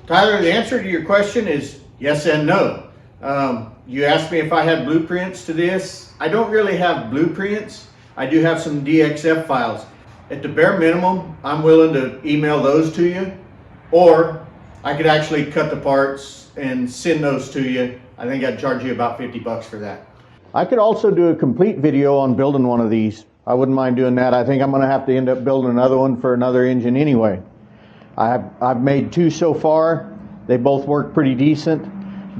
Tyler, the answer to your question is yes and no. You asked me if I had blueprints to this. I don't really have blueprints. I do have some DXF files. At the bare minimum, I'm willing to email those to you, or I could actually cut the parts and send those to you. I think I'd charge you about 50 bucks for that. I could also do a complete video on building one of these. I wouldn't mind doing that. I think I'm going to have to end up building another one for another engine anyway. I've made two so far. They both work pretty decent,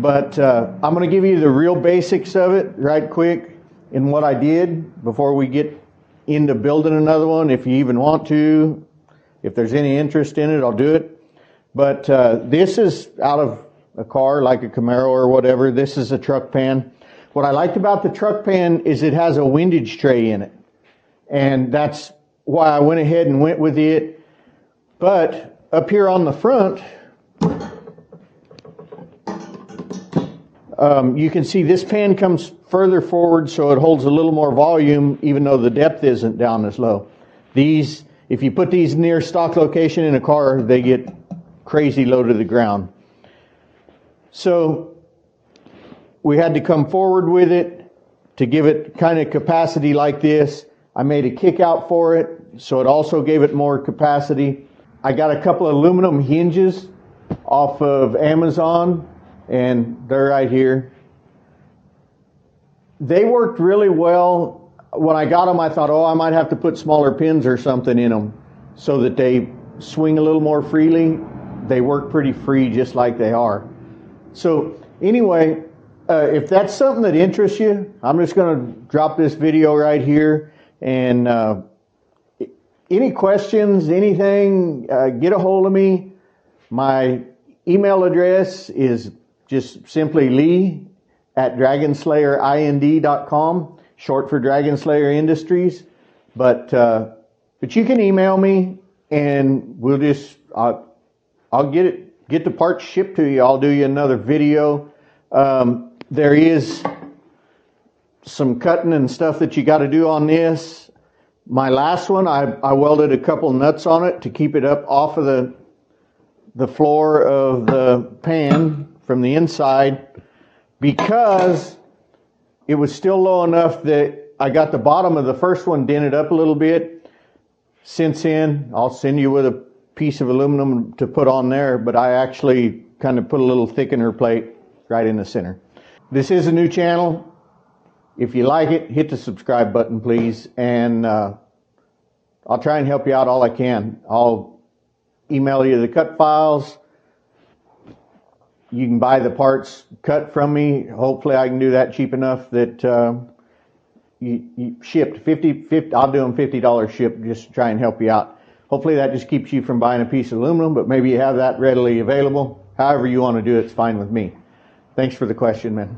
but I'm going to give you the real basics of it right quick in what I did before we get into building another one. If you even want to, if there's any interest in it, I'll do it. But this is out of a car like a Camaro or whatever. This is a truck pan. What I liked about the truck pan is it has a windage tray in it, and that's why I went ahead and went with it. But up here on the front, you can see this pan comes further forward, so it holds a little more volume, even though the depth isn't down as low. These, if you put these near stock location in a car, they get crazy low to the ground. So we had to come forward with it to give it kind of capacity like this. I made a kick out for it, so it also gave it more capacity. I got a couple of aluminum hinges off of Amazon, and they're right here. They worked really well. When I got them, I thought, oh, I might have to put smaller pins or something in them so that they swing a little more freely. They work pretty free just like they are. So anyway, if that's something that interests you, I'm just going to drop this video right here. And any questions, anything, get a hold of me. My email address is just simply lee@dragonslayerind.com, short for Dragonslayer Industries. But you can email me, and we'll just I'll get the parts shipped to you. I'll do you another video. There is some cutting and stuff that you got to do on this. My last one, I welded a couple nuts on it to keep it up off of the floor of the pan from the inside, because it was still low enough that I got the bottom of the first one dented up a little bit. Since then, I'll send you with a piece of aluminum to put on there, but I actually kind of put a little thickener plate right in the center. This is a new channel. If you like it, hit the subscribe button, please, and I'll try and help you out all I can. I'll email you the cut files. You can buy the parts cut from me. Hopefully I can do that cheap enough that you shipped. 50, I'll do them $50 ship just to try and help you out. Hopefully that just keeps you from buying a piece of aluminum, but maybe you have that readily available. However you want to do it, it's fine with me. Thanks for the question, man.